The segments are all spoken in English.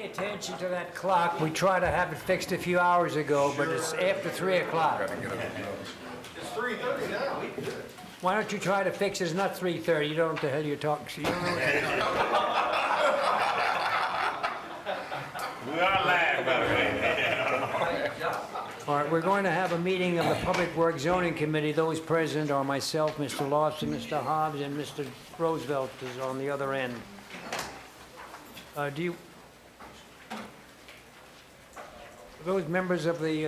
Pay attention to that clock. We tried to have it fixed a few hours ago, but it's after 3 o'clock. It's 3:30 now. Why don't you try to fix it? It's not 3:30. You don't know what the hell you're talking. You don't know We are live, by the way. All right, we're going to have a meeting of the Public Works Zoning Committee. Those present are myself, Mr. Lawson, Mr. Hobbs, and Mr. Roosevelt is on the other end. Those members of the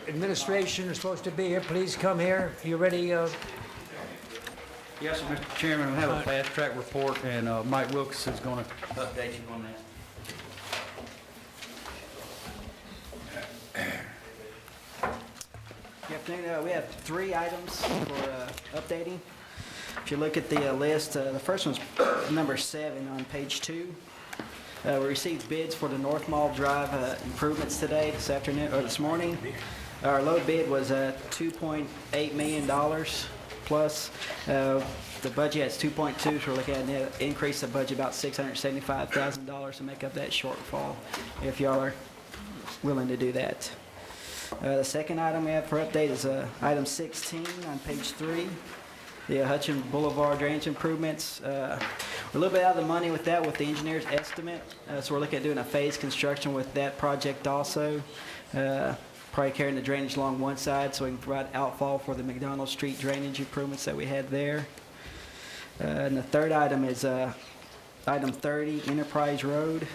administration are supposed to be here. Please come here. You ready? Yes, sir, Mr. Chairman, we have a fast track report, and Mike Wilkes is going to update you on that. Good afternoon. We have 3 items for updating. If you look at the list, the first one's number 7 on page 2. We received bids for the North Mall Drive improvements today, this afternoon, or this morning. Our low bid was $2.8 million plus. The budget has 2.2, so we're looking at an increase of budget about $675,000 to make up that shortfall, if y'all are willing to do that. The second item we have for update is item 16 on page 3. The Hutchin Boulevard drainage improvements. We're a little bit out of the money with that with the engineer's estimate, so we're looking at doing a phase construction with that project also. Probably carrying the drainage along one side so we can provide outfall for the McDonald Street drainage improvements that we had there. And the third item is item 30, Enterprise Road.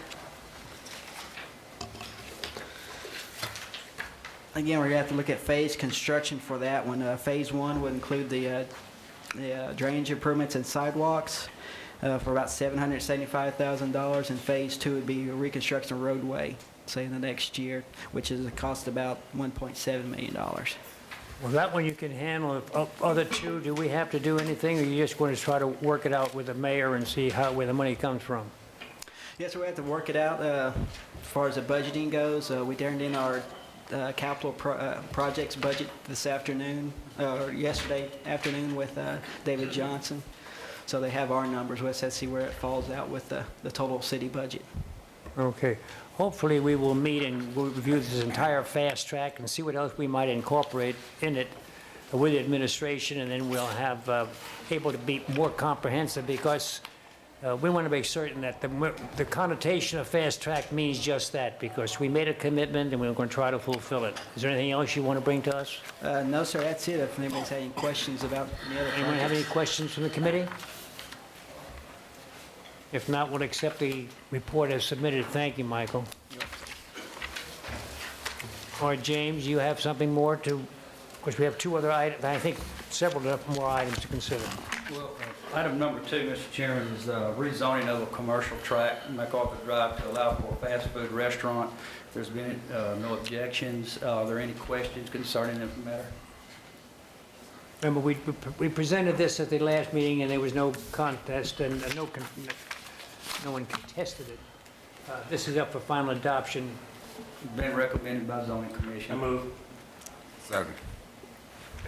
Again, we're going to have to look at phase construction for that one. Phase 1 would include the drainage improvements and sidewalks for about $775,000, and phase 2 would be reconstruction of roadway, say in the next year, which is a cost about $1.7 million. Well, that one you can handle. If other 2, do we have to do anything, or are you just going to try to work it out with the mayor and see where the money comes from? Yes, we have to work it out. As far as the budgeting goes, we turned in our capital projects budget this afternoon, or yesterday afternoon with David Johnson. So they have our numbers with us. Let's see where it falls out with the total city budget. Okay. Hopefully, we will meet and we'll review this entire fast track and see what else we might incorporate in it with the administration, and then we'll have able to be more comprehensive, because we want to make certain that the connotation of fast track means just that, because we made a commitment and we're going to try to fulfill it. Is there anything else you want to bring to us? No, sir, that's it. If anybody's had any questions about the other Anyone have any projects. questions from the committee? If not, we'll accept the report as submitted. Thank you, Michael. All right, James, you have something more to, of course, we have 2 other items, I think several more items to consider. Well, item number 2, Mr. Chairman, is rezoning of a commercial tract, MacArthur Drive, to allow for a fast food restaurant. There's been no objections. Are there any questions concerning the matter? Remember, we presented this at the last meeting, and there was no contest, and no one contested it. This is up for final adoption. Been recommended by zoning commission. I move. Second.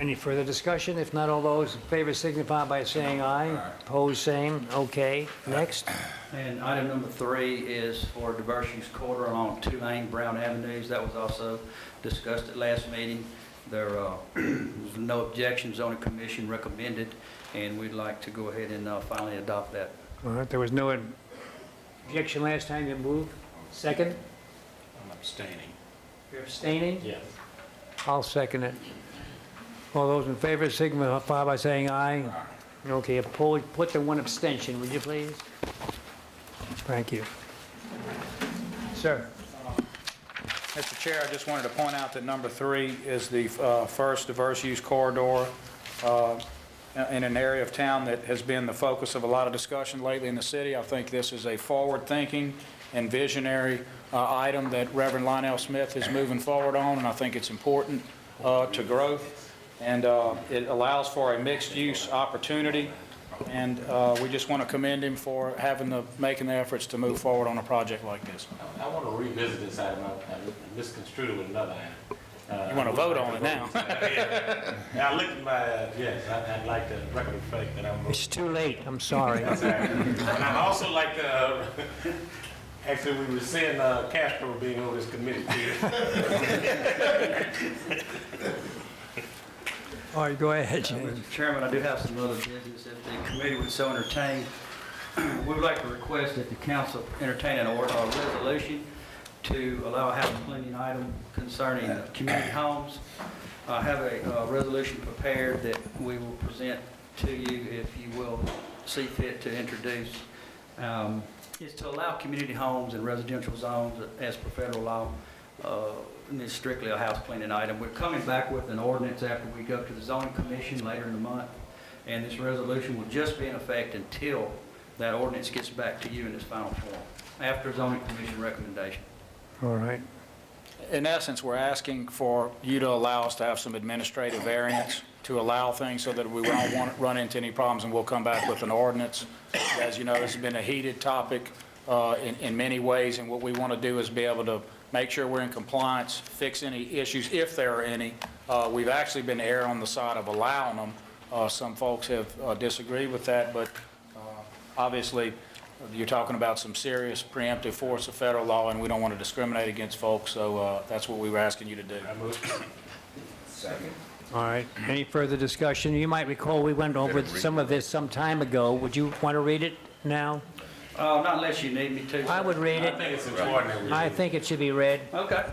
Any further discussion? If not, all those in favor signify by saying aye. Opposed, same. Okay, next. And item number 3 is for diverse use corridor along Tulane Brown Avenues. That was also discussed at last meeting. There was no objections. Zoning commission recommended, and we'd like to go ahead and finally adopt that. All right, there was no objection last time. You moved. Second? I'm abstaining. You're abstaining? Yes. I'll second it. All those in favor signify by saying aye. Okay, opposed, put the 1 abstention, would you please? Thank you. Sir? Mr. Chair, I just wanted to point out that number 3 is the first diverse use corridor in an area of town that has been the focus of a lot of discussion lately in the city. I think this is a forward-thinking and visionary item that Reverend Lionel Smith is moving forward on, and I think it's important to growth. And it allows for a mixed-use opportunity, and we just want to commend him for making the efforts to move forward on a project like this. I want to revisit this item. I misconstrued it with another item. You want to vote on it now? Yeah. I looked at my, yes, I'd like to record the fact that I'm. It's too late, I'm sorry. And I'd also like to Actually, we rescind Castro being on this committee. All right, go ahead, James. Mr. Chairman, I do have some other business if the committee would so entertain. We would like to request that the council entertain a resolution to allow a house cleaning item concerning community homes. I have a resolution prepared that we will present to you if you will see fit to introduce. It's to allow community homes in residential zones as per federal law. And it's strictly a house cleaning item. We're coming back with an ordinance after we go to the zoning commission later in the month. And this resolution will just be in effect until that ordinance gets back to you in its final form, after zoning commission recommendation. All right. In essence, we're asking for you to allow us to have some administrative variance to allow things so that we won't want to run into any problems, and we'll come back with an ordinance. As you know, this has been a heated topic in many ways, and what we want to do is be able to make sure we're in compliance, fix any issues if there are any. We've actually been err on the side of allowing them. Some folks have disagreed with that, but obviously, you're talking about some serious preemptive force of federal law, and we don't want to discriminate against folks, so that's what we were asking you to do. Second. All right. Any further discussion? You might recall we went over some of this some time ago. Would you want to read it now? Not unless you need me to. I would read I it. think it's important that we. I think it should be read. Okay.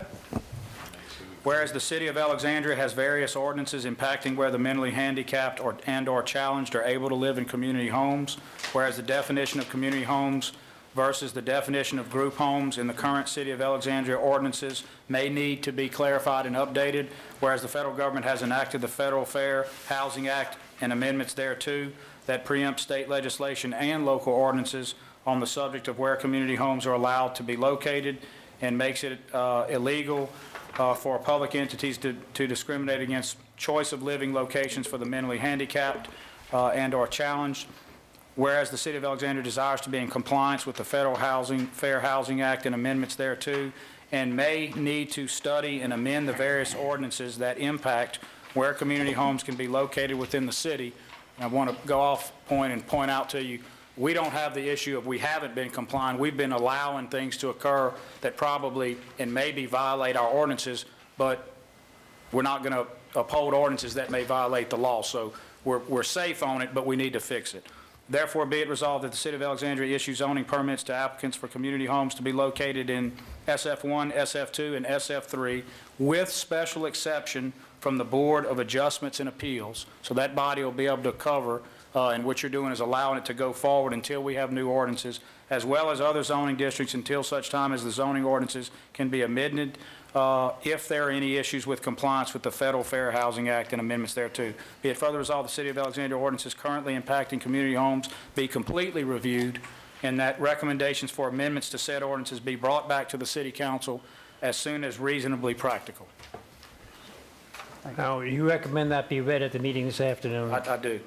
Whereas the city of Alexandria has various ordinances impacting where the mentally handicapped and/or challenged are able to live in community homes, whereas the definition of community homes versus the definition of group homes in the current city of Alexandria ordinances may need to be clarified and updated, whereas the federal government has enacted the Federal Fair Housing Act and amendments thereto that preempt state legislation and local ordinances on the subject of where community homes are allowed to be located, and makes it illegal for public entities to discriminate against choice of living locations for the mentally handicapped and/or challenged. Whereas the City of Alexandria desires to be in compliance with the Federal Fair Housing Act and amendments thereto, and may need to study and amend the various ordinances that impact where community homes can be located within the city. And I want to go off point and point out to you, we don't have the issue of we haven't been complying. We've been allowing things to occur that probably and maybe violate our ordinances, but we're not going to uphold ordinances that may violate the law. So we're safe on it, but we need to fix it. Therefore, be it resolved that the City of Alexandria issue zoning permits to applicants for community homes to be located in SF1, SF2, and SF3 with special exception from the Board of Adjustments and Appeals. So that body will be able to cover, and what you're doing is allowing it to go forward until we have new ordinances, as well as other zoning districts until such time as the zoning ordinances can be amended if there are any issues with compliance with the Federal Fair Housing Act and amendments thereto. Be it further resolved, the City of Alexandria ordinances currently impacting community homes be completely reviewed, and that recommendations for amendments to said ordinances be brought back to the City Council as soon as reasonably practical. Now, you recommend that be read at the meeting this afternoon? I do.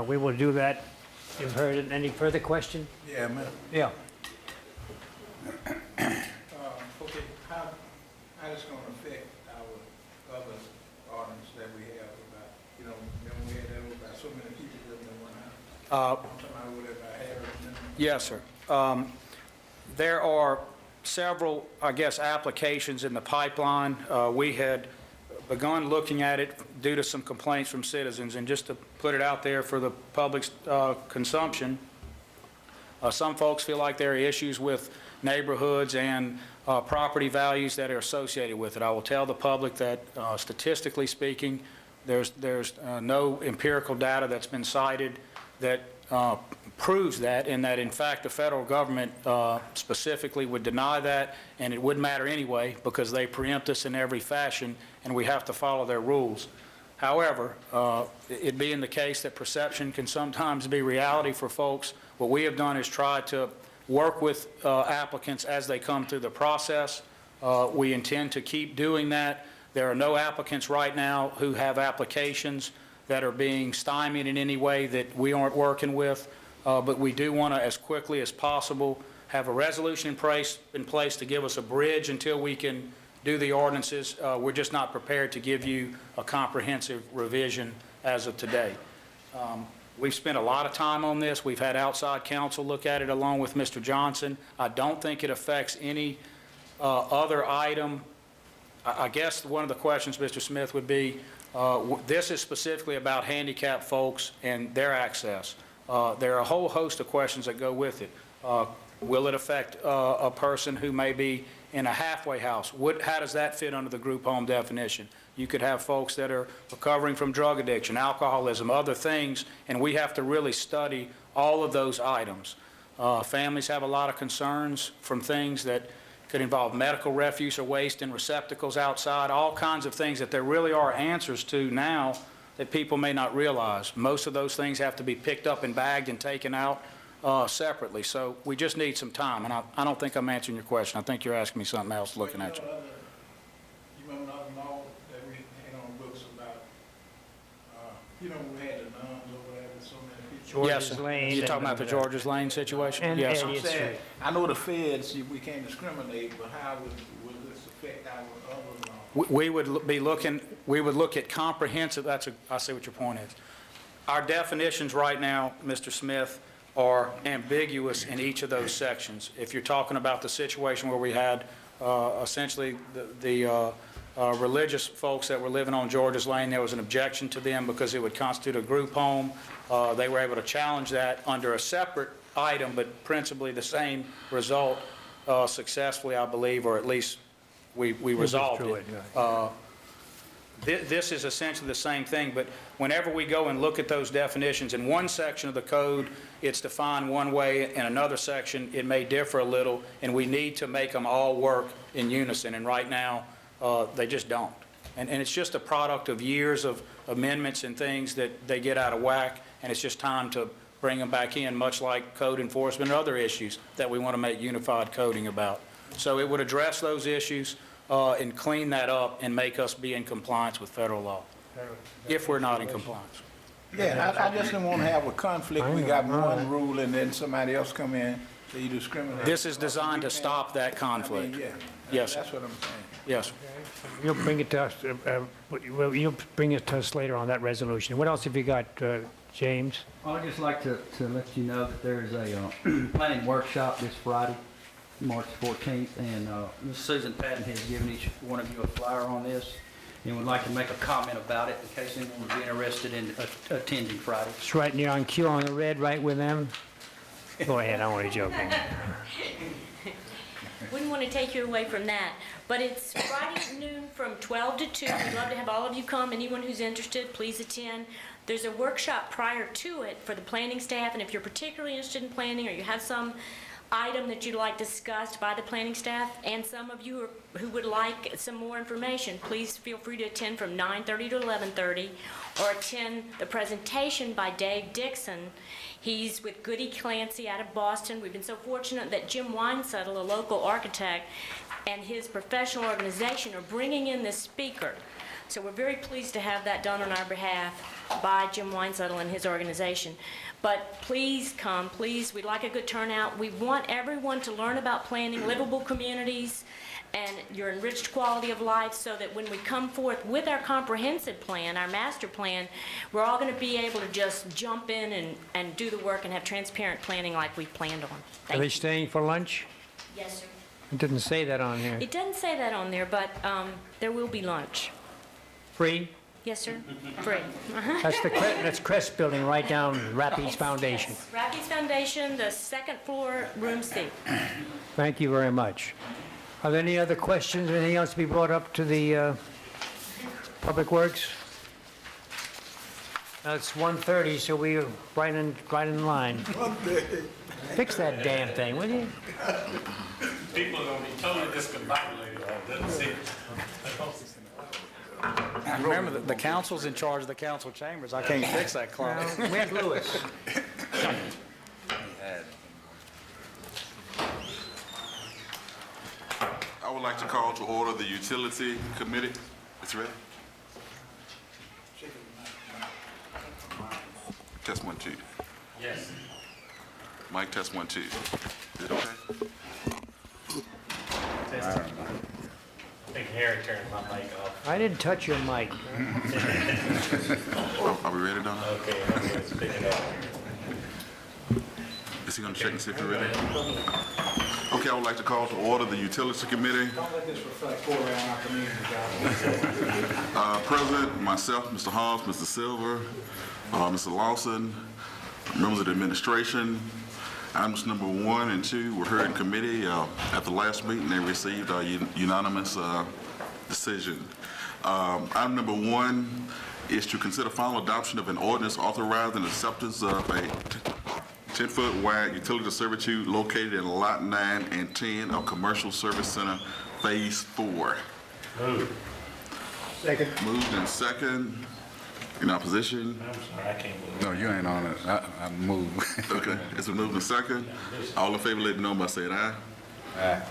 We will do that. You've heard it. Any further question? Yeah, man. Yeah. Okay, how it's gonna affect our other ordinance that we have about, you know, when we had that about so many people living in one house? I'm talking about whatever I have. Yes, sir. There are several, I guess, applications in the pipeline. We had begun looking at it due to some complaints from citizens, and just to put it out there for the public's consumption, some folks feel like there are issues with neighborhoods and property values that are associated with it. I will tell the public that statistically speaking, there's no empirical data that's been cited that proves that, and that in fact the federal government specifically would deny that, and it wouldn't matter anyway because they preempt us in every fashion and we have to follow their rules. However, it being the case that perception can sometimes be reality for folks, what we have done is try to work with applicants as they come through the process. We intend to keep doing that. There are no applicants right now who have applications that are being stymied in any way that we aren't working with, but we do want to, as quickly as possible, have a resolution in place to give us a bridge until we can do the ordinances. We're just not prepared to give you a comprehensive revision as of today. We've spent a lot of time on this. We've had outside counsel look at it along with Mr. Johnson. I don't think it affects any other item. I guess one of the questions, Mr. Smith, would be, this is specifically about handicapped folks and their access. There are a whole host of questions that go with it. Will it affect a person who may be in a halfway house? How does that fit under the group home definition? You could have folks that are recovering from drug addiction, alcoholism, other things, and we have to really study all of those items. Families have a lot of concerns from things that could involve medical refuse or waste in receptacles outside, all kinds of things that there really are answers to now that people may not realize. Most of those things have to be picked up and bagged and taken out separately. So we just need some time, and I don't think I'm answering your question. I think you're asking me something else looking at you. You remember another law that we had on books about, we had the nuns over there with so many people. Yes, George's sir. Lane You're talking about the and, George's Lane situation? and Yes, sir. I'm Elliott saying, Street. I know the feds, we can't discriminate, but how would this affect our other laws? We would be looking, we would look at comprehensive, I see what your point is. Our definitions right now, Mr. Smith, are ambiguous in each of those sections. If you're talking about the situation where we had essentially the religious folks that were living on George's Lane, there was an objection to them because it would constitute a group home. They were able to challenge that under a separate item, but principally the same result successfully, I believe, or at least we resolved through it. right. This is essentially the same thing, but whenever we go and look at those definitions, in one section of the code, it's defined one way, in another section, it may differ a little, and we need to make them all work in unison, and right now, they just don't. And it's just a product of years of amendments and things that they get out of whack, and it's just time to bring them back in, much like code enforcement and other issues that we want to make unified coding about. So it would address those issues and clean that up and make us be in compliance with federal law, if we're not in compliance. Yeah, I just don't want to have a conflict. We got one rule and then somebody else come in, so you discriminate. This is designed to stop that conflict. Yeah. Yes, sir. That's what I'm saying. Yes, sir. You'll bring it to us, you'll bring it to us later on that resolution. What else have you got, James? Well, I'd just like to let you know that there is a planning workshop this Friday, March 14th, and Ms. Susan Patton has given each one of you a flyer on this and would like to make a comment about it in case anyone would be interested in attending Friday. It's right near on cue on the red, right with them? Go ahead, I'm only joking. Wouldn't want to take you away from that, but it's Friday at noon from 12 to 2. We'd love to have all of you come. Anyone who's interested, please attend. There's a workshop prior to it for the planning staff, and if you're particularly interested in planning or you have some item that you'd like discussed by the planning staff, and some of you who would like some more information, please feel free to attend from 9:30 to 11:30, or attend the presentation by Dave Dixon. He's with Goody Clancy out of Boston. We've been so fortunate that Jim Weinsettle, a local architect, and his professional organization are bringing in this speaker. So we're very pleased to have that done on our behalf by Jim Weinsettle and his organization. But please come, please. We'd like a good turnout. We want everyone to learn about planning livable communities and your enriched quality of life, so that when we come forth with our comprehensive plan, our master plan, we're all going to be able to just jump in and do the work and have transparent planning like we've planned on. Are Thank they you. staying for lunch? Yes, sir. It didn't say that on here. It doesn't say that on there, but there will be lunch. Free? Yes, sir. Free. That's Crest Building right down Rapides Foundation. Yes. Rapides Foundation, the second floor, room C. Thank you very much. Are there any other questions, anything else to be brought up to the Public Works? It's 1:30, so we're right in line. Fix that damn thing, will you? People are gonna be totally discombobulated, doesn't see it. Remember, the council's in charge of the council chambers. I can't fix that clock. Where's Lewis? I would like to call to order the Utility Committee. It's ready? Test 1, 2. Yes. Mic test 1, 2. Is it okay? Test. Thank you. Harry turned my mic off. I didn't touch your mic. Are we ready, Donna? Okay, let's pick it up. Is he gonna check and see if we're ready? Okay, I would like to call to order the Utility Committee. Don't let this reflect poor on our community, guys. President, myself, Mr. Hawes, Mr. Silver, Mr. Lawson, members of the administration. Items number 1 and 2 were heard in committee. At the last meeting, they received a unanimous decision. Item number 1 is to consider final adoption of an ordinance authorizing acceptance of a 10-foot wide utility servitude located in Lot 9 and 10 of Commercial Service Center Phase 4. Move. Second. Moved and second. In opposition? I'm sorry, I can't believe No, you ain't on it. I move. Okay, it's been moved and second. All in favor, let me know by saying aye. Aye.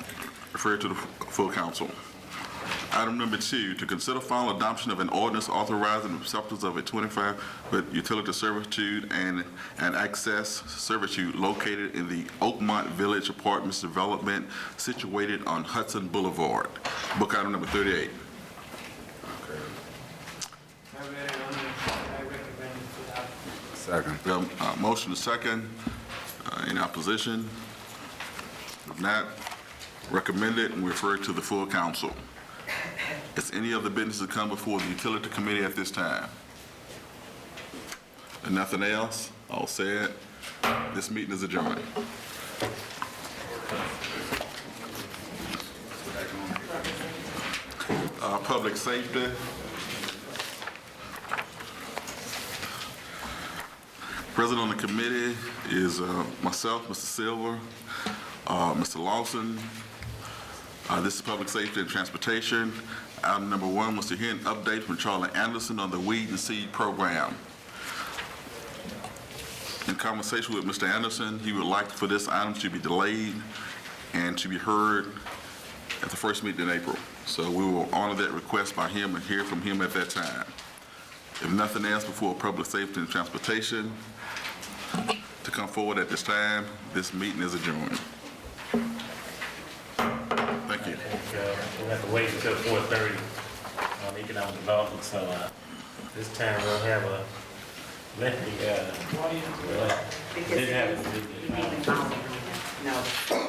Refer to the full council. Item number 2, to consider final adoption of an ordinance authorizing the acceptance of a 25-foot utility servitude and an access servitude located in the Oakmont Village Apartments development situated on Hudson Boulevard. Book item number 38. Second. We have a motion to second. Any opposition? If not, recommended and referred to the full council. Is any other business to come before the utility committee at this time? And nothing else? All said. This meeting is adjourned. Public safety. Present on the committee is myself, Mr. Silver, Mr. Lawson. This is Public Safety and Transportation. Item number 1 was to hear an update from Charlie Anderson on the Weed and Seed Program. In conversation with Mr. Anderson, he would like for this item to be delayed and to be heard at the first meeting in April. So we will honor that request by him and hear from him at that time. If nothing else before Public Safety and Transportation to come forward at this time, this meeting is adjourned. Thank you. we'll have to wait until 4:30 on economic development, so this time we'll have a lengthy, didn't have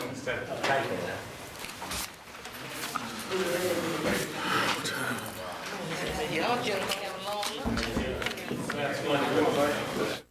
instead of typo. Y'all just have a long lunch.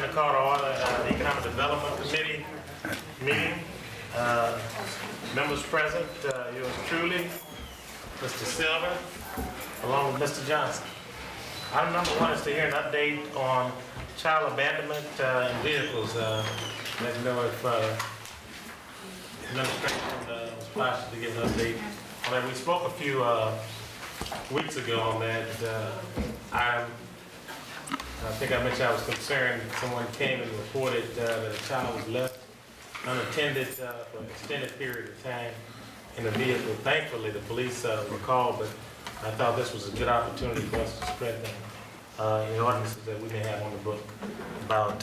time to call to order the Economic Development Committee meeting. Members present, yours truly, Mr. Silver, along with Mr. Johnson. Item number 1 is to hear an update on child abandonment in vehicles. Let me know if administration was possible to give an update on that. We spoke a few weeks ago on that item. I think I mentioned I was concerned. Someone came and reported that a child was left unattended for an extended period of time in the vehicle. Thankfully, the police were called, but I thought this was a good opportunity for us to strengthen the ordinances that we may have on the book about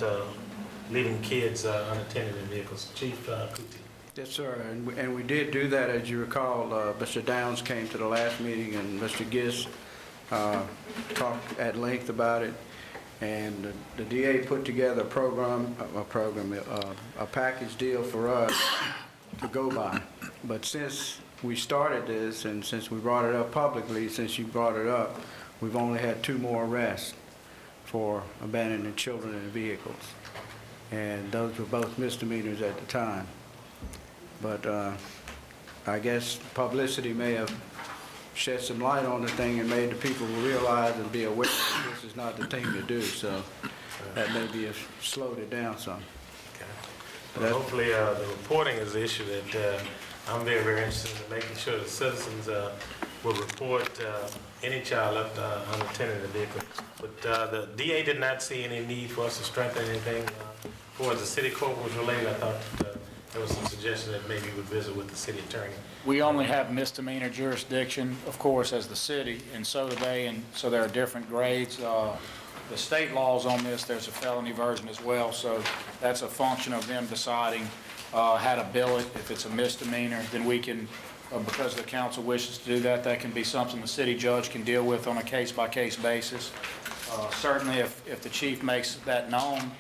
leaving kids unattended in vehicles. Chief Kuti. Yes, sir, and we did do that. As you recall, Mr. Downs came to the last meeting, and Mr. Gist talked at length about it. And the DA put together a package deal for us to go by. But since we started this, and since we brought it up publicly, since you brought it up, we've only had 2 more arrests for abandoning children in vehicles. And those were both misdemeanors at the time. But I guess publicity may have shed some light on the thing and made the people realize and be aware that this is not the thing to do. So that maybe has slowed it down some. Well, hopefully the reporting is the issue that I'm very, very interested in making sure that citizens will report any child left unattended in the vehicle. But the DA did not see any need for us to strengthen anything towards the city court was related. I thought there was some suggestion that maybe we would visit with the city attorney. We only have misdemeanor jurisdiction, of course, as the city, and so do they, and so there are different grades. The state laws on this, there's a felony version as well, so that's a function of them deciding how to bill it. If it's a misdemeanor, then we can, because the council wishes to do that, that can be something the city judge can deal with on a case-by-case basis. Certainly, if the chief makes that known,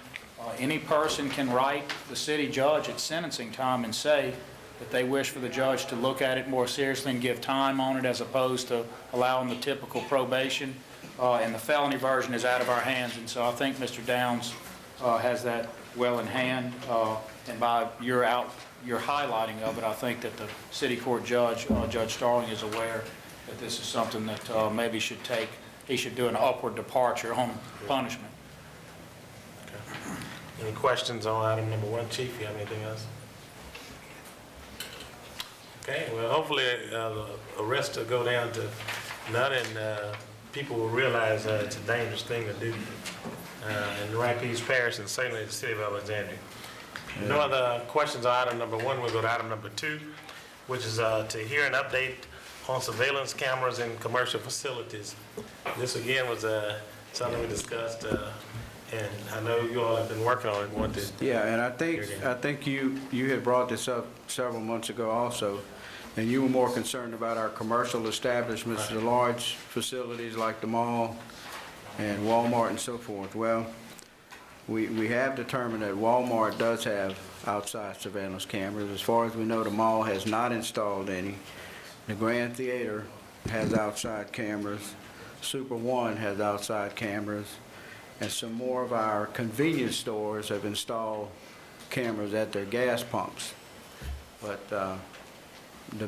any person can write the city judge at sentencing time and say that they wish for the judge to look at it more seriously and give time on it as opposed to allowing the typical probation. And the felony version is out of our hands, and so I think Mr. Downs has that well in hand. And by your highlighting of it, I think that the city court judge, Judge Starling, is aware that this is something that maybe he should do an upward departure on punishment. Any questions on item number 1, Chief? You have anything else? Okay, well, hopefully the arrest will go down to none, and people will realize it's a dangerous thing to do in Rapides Parish and certainly the city of Alexandria. No other questions on item number 1. We'll go to item number 2, which is to hear an update on surveillance cameras in commercial facilities. This again was something we discussed. And I know you all have been working on it. Yeah, and I think you had brought this up several months ago also, and you were more concerned about our commercial establishments, the large facilities like the mall and Walmart and so forth. Well, we have determined that Walmart does have outside surveillance cameras. As far as we know, the mall has not installed any. The Grand Theater has outside cameras. Super One has outside cameras. And some more of our convenience stores have installed cameras at their gas pumps. But the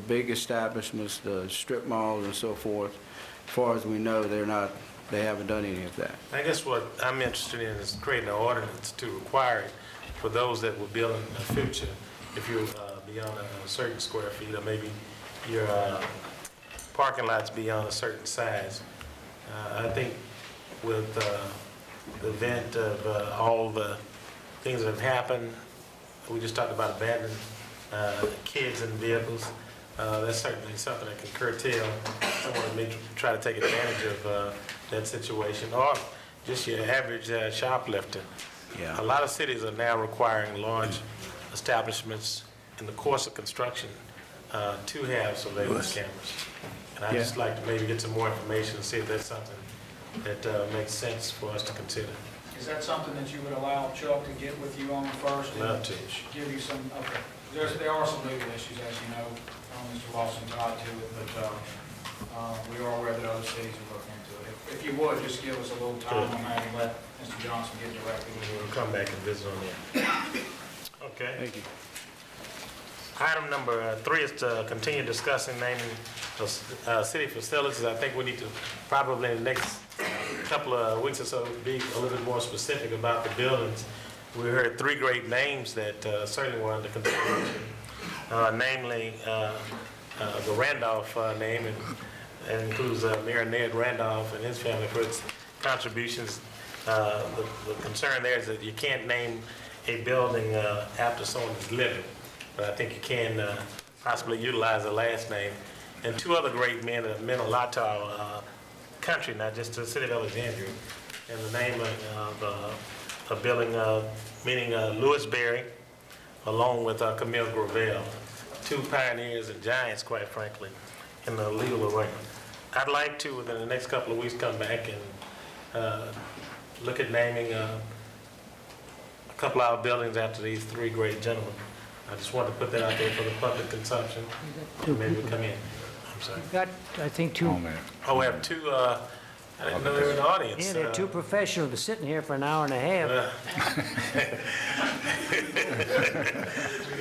big establishments, the strip malls and so forth, as far as we know, they haven't done any of that. I guess what I'm interested in is creating an ordinance to require it for those that will build in the future. If you're beyond a certain square feet, or maybe your parking lot's beyond a certain size. I think with the event of all the things that have happened, we just talked about abandoning kids in vehicles. That's certainly something that can curtail someone who may try to take advantage of that situation, or just your average shoplifter. Yeah. A lot of cities are now requiring large establishments in the course of construction to have surveillance cameras. And I'd just like to maybe get some more information and see if that's something that makes sense for us to consider. Is that something that you would allow Chuck to get with you on first? Love to. Give you some, okay. There are some legal issues, as you know, Mr. Lawson tied to it, but We are aware that other cities are looking into it. If you would, just give us a little time on that and let Mr. Johnson get directly with We'll come back and visit on that. Okay. Thank you. Item number 3 is to continue discussing naming city facilities. I think we need to probably in the next couple of weeks or so be a little bit more specific about the buildings. We heard 3 great names that certainly were under consideration, namely the Randolph name, and includes Mayor Ned Randolph and his family for its contributions. The concern there is that you can't name a building after someone is living, but I think you can possibly utilize the last name. And 2 other great men that meant a lot to our country, not just to the city of Alexandria. And the name of a building meaning Louis Berry, along with Camille Gravel, 2 pioneers and giants, quite frankly, in the legal arena. I'd like to, within the next couple of weeks, come back and look at naming a couple of our buildings after these 3 great gentlemen. I just wanted to put that out there for the public consumption. Maybe we come in. I'm sorry. We've got, I think, 2, Oh, we have 2, I didn't know they were in the audience. yeah, there are 2 professionals sitting here for an hour and a half.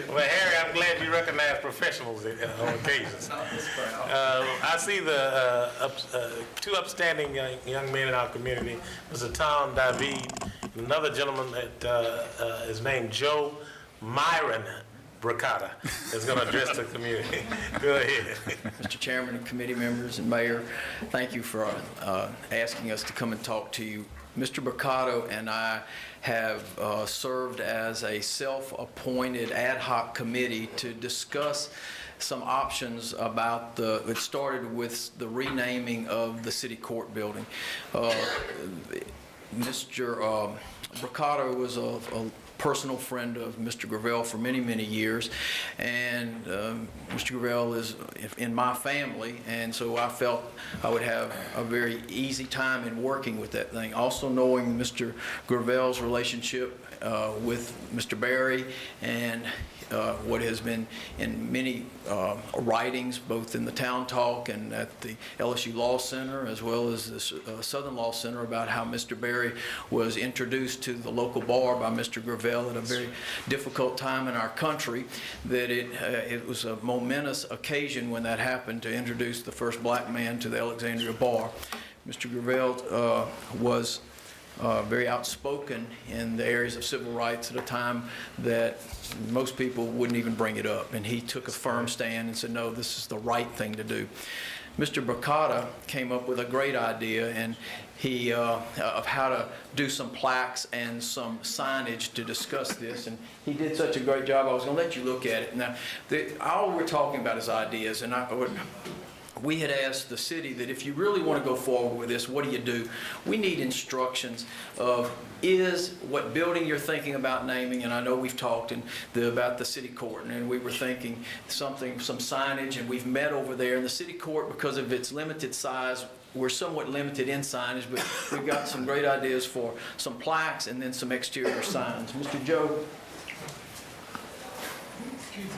Well, Harry, I'm glad you recognize professionals on occasions. I see the 2 upstanding young men in our community. Mr. Tom David, and another gentleman that is named Joe Myron Bracata is going to address the community. Go ahead. Mr. Chairman and committee members and Mayor, thank you for asking us to come and talk to you. Mr. Bracado and I have served as a self-appointed ad hoc committee to discuss some options about it started with the renaming of the city court building. Mr. Bracado was a personal friend of Mr. Gravel for many, many years, and Mr. Gravel is in my family, and so I felt I would have a very easy time in working with that thing. Also knowing Mr. Gravel's relationship with Mr. Berry and what has been in many writings, both in the Town Talk and at the LSU Law Center, as well as the Southern Law Center, about how Mr. Berry was introduced to the local bar by Mr. Gravel at a very difficult time in our country, that it was a momentous occasion when that happened, to introduce the first black man to the Alexandria bar. Mr. Gravel was very outspoken in the areas of civil rights at a time that most people wouldn't even bring it up. And he took a firm stand and said, no, this is the right thing to do. Mr. Bracata came up with a great idea, and he of how to do some plaques and some signage to discuss this, and he did such a great job. I was going to let you look at it. Now, all we're talking about is ideas, and we had asked the city that if you really want to go forward with this, what do? We need instructions of what building you're thinking about naming, and I know we've talked about the city court, and we were thinking some signage, and we've met over there in the city court because of its limited size. We're somewhat limited in signage, but we've got some great ideas for some plaques and then some exterior signs. Mr. Joe? Excuse me.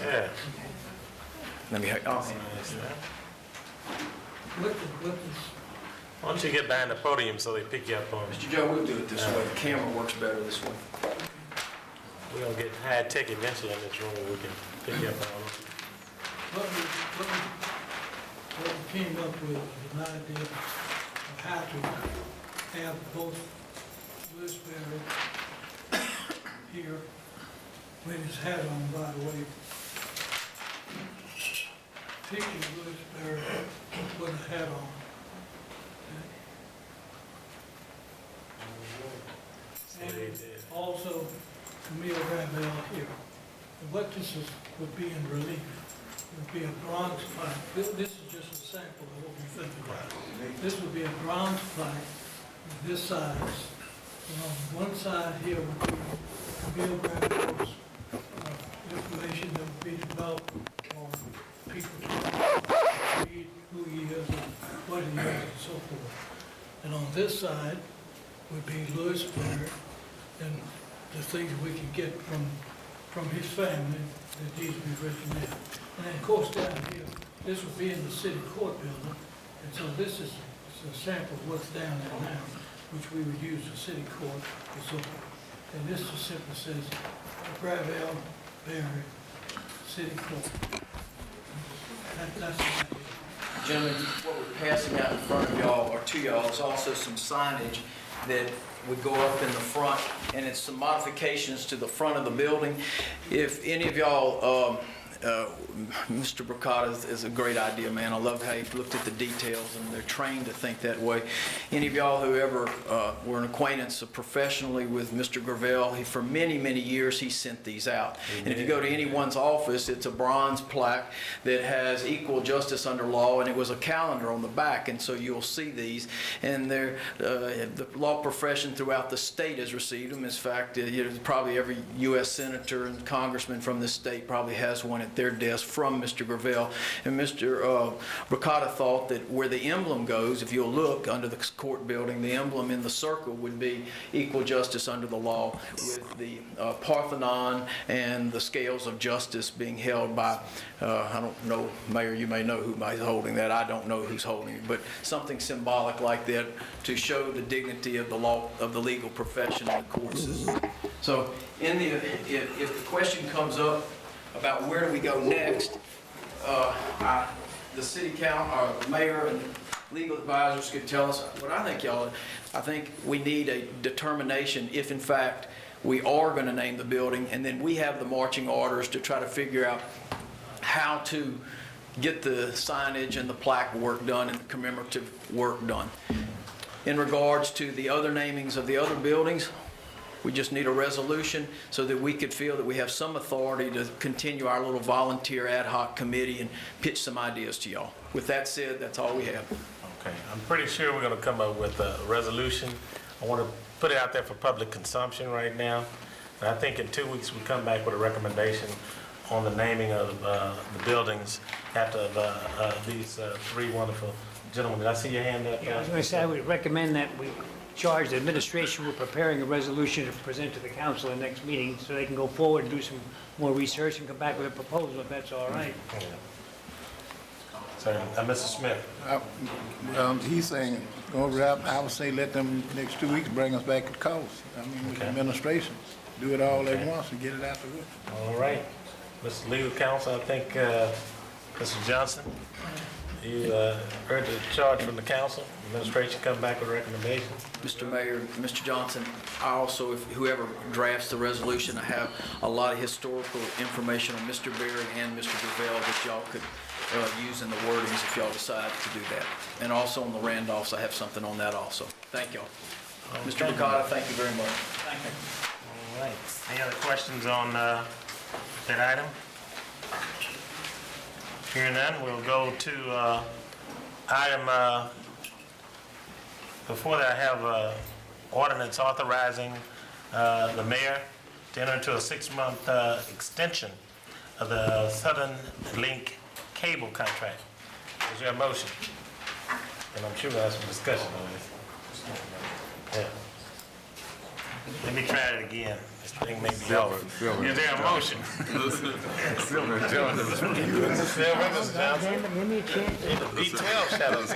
Yeah. Let me. Why don't you get behind the podium so they pick you up on it? Mr. Joe, we'll do it this way. The camera works better this way. We're going to get high tech eventually in this room where we can pick you up on it. What we came up with was an idea of how to have both Louis Berry here with his hat on, by the way. Picture Louis Berry with a hat on. And also Camille Ravel here. And what this would be in relief would be a bronze plaque. This is just a sample of what we think about. This would be a bronze plaque of this size. And on one side here would be Camille Ravel's information that would be developed for people to read who he is and what he is and so forth. And on this this side would be Lewisburg, and the things we can get from his family that needs to be written down. And then, of course, down here, this would be in the city court building, and so this is a sample of what's down there now, which we would use for city court and so forth. And this just simply says, Gravel, Berry, City Court. That's the idea. Gentlemen, what we're passing out in front of y'all, or to y'all, is also some signage that would go up in the front, and it's some modifications to the front of the building. If any of y'all, Mr. Bricata is a great idea, man. I love how he looked at the details, and they're trained to think that way. Any of y'all who ever were an acquaintance professionally with Mr. Gravel, for many, many years, he sent these out. And if you go to anyone's office, it's a bronze plaque that has equal justice under law, and it was a calendar on the back, and so you'll see these. And the law profession throughout the state has received them. In fact, probably every U.S. senator and congressman from the state probably has one at their desk from Mr. Gravel. And Mr. Bricata thought that where the emblem goes, if you'll look under the court building, the emblem in the circle would be equal justice under the law, with the Parthenon and the scales of justice being held by, I don't know, Mayor, you may know who's holding that. I don't know who's holding it, but something symbolic like that to show the dignity of the law, of the legal profession and the court system. So if the question comes up about where do we go next, the city council, or mayor and legal advisors could tell us what I think, y'all. I think we need a determination if, in fact, we are going to name the building, and then we have the marching orders to try to figure out how to get the signage and the plaque work done and the commemorative work done. In regards to the other namings of the other buildings, we just need a resolution so that we could feel that we have some authority to continue our little volunteer ad hoc committee and pitch some ideas to y'all. With that said, that's all we have. Okay, I'm pretty sure we're gonna come up with a resolution. I want to put it out there for public consumption right now. And I think in 2 weeks, we come back with a recommendation on the naming of the buildings after these three wonderful gentlemen. Did I see your hand up? Yeah, I was going to say, I would recommend that we charge the administration with preparing a resolution to present to the council in the next meeting so they can go forward and do some more research and come back with a proposal, if that's all right. So, Mr. Smith. He's saying, go wrap, I would say let them next 2 weeks bring us back at cost. I mean, with the administration, do it all at once and get it out the way. All right. Mr. Legal Counsel, I think, Mr. Johnson, you heard the charge from the council. Administration come back with a recommendation. Mr. Mayor, Mr. Johnson, I also, if whoever drafts the resolution, I have a lot of historical information on Mr. Berry and Mr. Gravel that y'all could use in the wordings if y'all decide to do that. And also on the Randolphs, I have something on that also. Thank y'all. Mr. Bricata, thank you very much. Thank you. All right. Any other questions on that item? Hearing none, we'll go to item, before that I have ordinance authorizing the mayor to enter into a 6-month extension of the Southern Link cable contract. Is there a motion? And I'm sure we'll have some discussion on this. Yeah. Let me try it again. This thing may be off. Is there a motion? Silver, Mr. Johnson. Give me a chance. Detail shadows.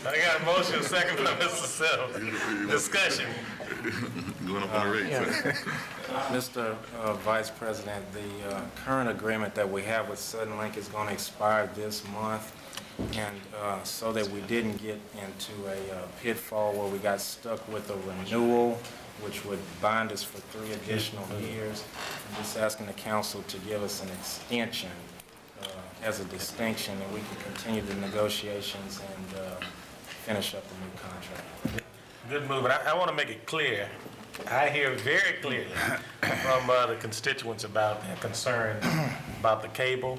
I got a motion, second by Mr. Silver. Discussion. Going up on the rate. Mr. Vice President, the current agreement that we have with Southern Link is going to expire this month, and so that we didn't get into a pitfall where we got stuck with a renewal, which would bind us for 3 additional years, I'm just asking the council to give us an extension as a distinction, and we can continue the negotiations and finish up the new contract. Good move. And I want to make it clear. I hear very clearly from the constituents about their concern about the cable.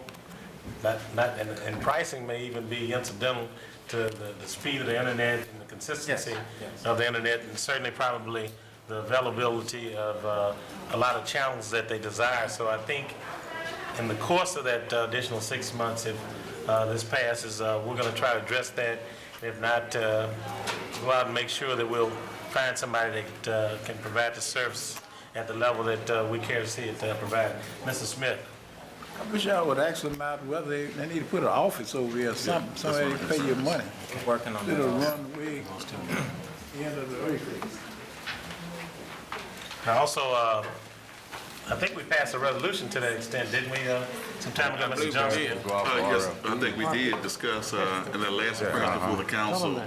And pricing may even be incidental to the speed of the internet and the consistency of the internet, and certainly probably the availability of a lot of channels that they desire. So I think In the course of that additional 6 months, if this passes, we're going to try to address that. If not, go out and make sure that we'll find somebody that can provide the service at the level that we care to see it provided. Mr. Smith? I wish y'all would ask them about whether they need to put an office over there, somewhere they pay you money. Working on It'll that. run way the end of the week. Now also, I think we passed a resolution to that extent, didn't we, some time ago, Mr. Johnson? Yes, I think we did discuss in the last appearance before the council,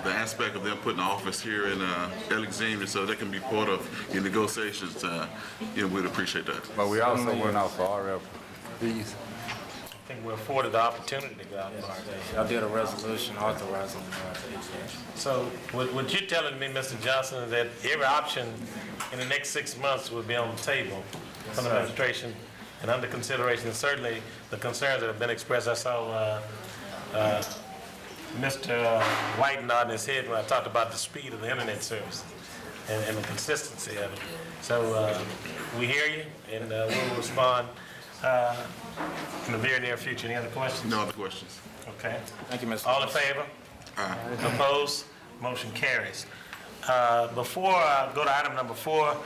the aspect of them putting an office here in Alexandria, so that can be part of your negotiations. We'd appreciate that. But we also went out for RFPs. I think we're afforded the opportunity to go out there. I did a resolution authorizing So what you're telling me, Mr. Johnson, is that every option in the next 6 months will be on the table from the administration and under consideration, and certainly the concerns that have been expressed. I saw Mr. White nodding his head when I talked about the speed of the internet service and the consistency of it. So we hear you, and we'll respond in the very near future. Any other questions? No other questions. Okay. Thank you, Mr. All in favor? Opposed? Motion carries. Before I go to item number 4,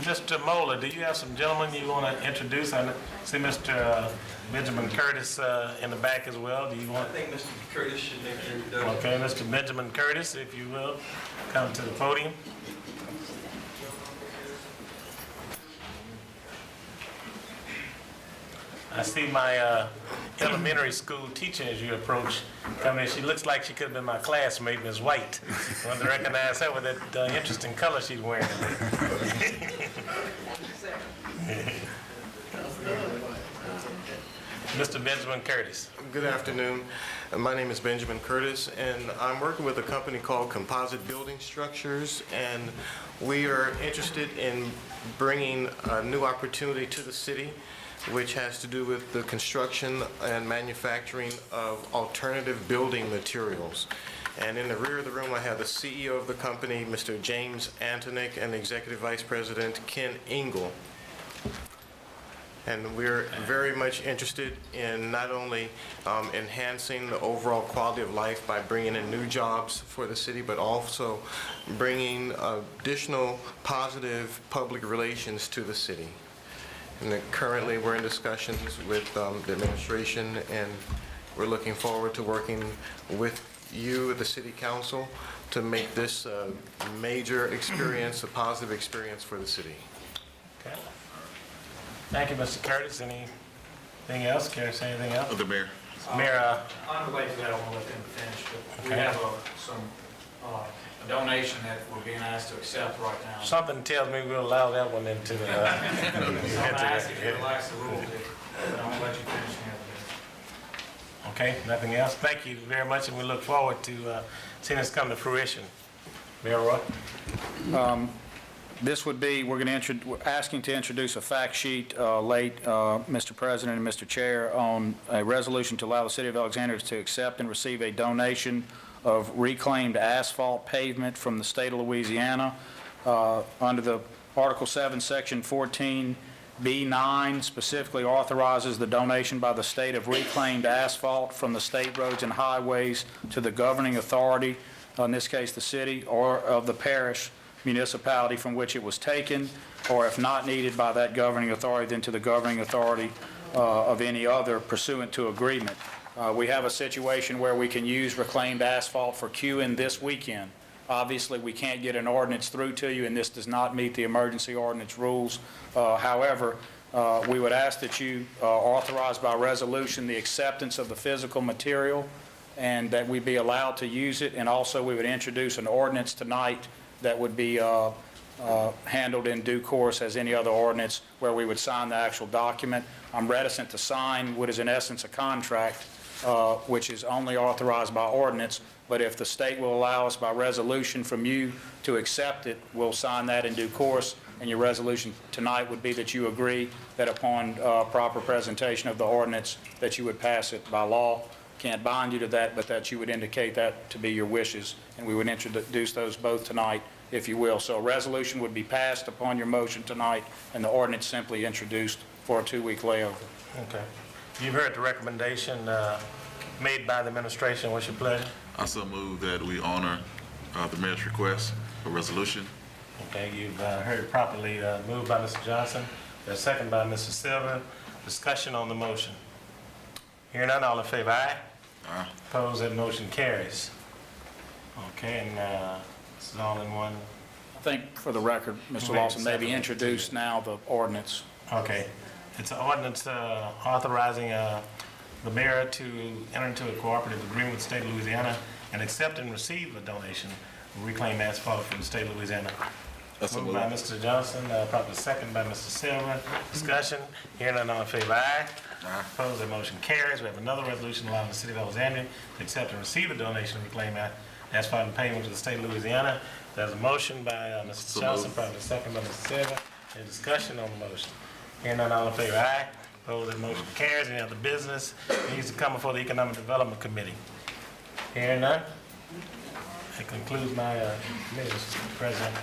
Mr. Moeller, do you have some gentlemen you want to introduce? I see Mr. Benjamin Curtis in the back as well. Do you want? I think Mr. Curtis should make an introduction. Okay, Mr. Benjamin Curtis, if you will, come to the podium. I see my elementary school teacher as you approach coming in. She looks like she could have been my classmate, Ms. White. I wanted to recognize her with that interesting color she's wearing. Mr. Benjamin Curtis. Good afternoon. My name is Benjamin Curtis, and I'm working with a company called Composite Building Structures, and we are interested in bringing a new opportunity to the city, which has to do with the construction and manufacturing of alternative building materials. And in the rear of the room, I have the CEO of the company, Mr. James Antonick, and the Executive Vice President, Ken Engel. And we're very much interested in not only enhancing the overall quality of life by bringing in new jobs for the city, but also bringing additional positive public relations to the city. And then currently, we're in discussions with the administration, and we're looking forward to working with you, the City Council, to make this a major experience, a positive experience for the city. Okay. Thank you, Mr. Curtis. Anything else? Care to say anything else? The mayor. Mayor, Unrelated to that, I won't let them finish, but we Okay. have a donation that we're being asked to accept right now. something tells me we'll allow that one into the... I'm going to ask if you relax the rules, but I'm going to let you finish the other. Okay, nothing else? Thank you very much, and we look forward to seeing this come to fruition. Mayor Roy? This would be, we're asking to introduce a fact sheet late, Mr. President and Mr. Chair, on a resolution to allow the City of Alexandria to accept and receive a donation of reclaimed asphalt pavement from the state of Louisiana. Under the Article 7, Section 14B9 specifically authorizes the donation by the state of reclaimed asphalt from the state roads and highways to the governing authority, in this case the city, or of the parish municipality from which it was taken, or if not needed by that governing authority, then to the governing authority of any other pursuant to agreement. We have a situation where we can use reclaimed asphalt for queuing this weekend. Obviously, we can't get an ordinance through to you, and this does not meet the emergency ordinance rules. However, we would ask that you authorize by resolution the acceptance of the physical material and that we be allowed to use it, and also we would introduce an ordinance tonight that would be handled in due course as any other ordinance, where we would sign the actual document. I'm reticent to sign what is in essence a contract, which is only authorized by ordinance, but if the state will allow us by resolution from you to accept it, we'll sign that in due course, and your resolution tonight would be that you agree that upon proper presentation of the ordinance, that you would pass it by law. Can't bind you to that, but that you would indicate that to be your wishes, and we would introduce those both tonight, if you will. So a resolution would be passed upon your motion tonight, and the ordinance simply introduced for a 2-week layover. Okay. You've heard the recommendation made by the administration. What's your pleasure? I so move that we honor the mayor's request for resolution. Okay, you've heard it properly moved by Mr. Johnson. There's a second by Mr. Silver. Discussion on the motion. Hearing none, all in favor, aye? Aye. Opposed, that motion carries. Okay, and this is all in one. I think for the record, Mr. Lawson, maybe introduce now the ordinance. Okay. It's an ordinance authorizing the mayor to enter into a cooperative agreement with the state of Louisiana and accept and receive a donation of reclaimed asphalt from the state of Louisiana. Moved by Mr. Johnson, probably second by Mr. Silver. Discussion. Hearing none, all in favor, aye? Aye. Opposed, that motion carries. We have another resolution allowing the city of Alexandria to accept and receive a donation of reclaimed asphalt and pavement to the state of Louisiana. There's a motion by Mr. Johnson, probably second by Mr. Silver. Any discussion on the motion? Hearing none, all in favor, aye? Opposed, that motion carries. Any other business needs to come before the Economic Development Committee? Hearing none? That concludes my committee, Mr. President.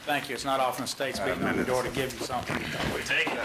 Thank you. It's not often the state's beating on the door to give you something. We take it.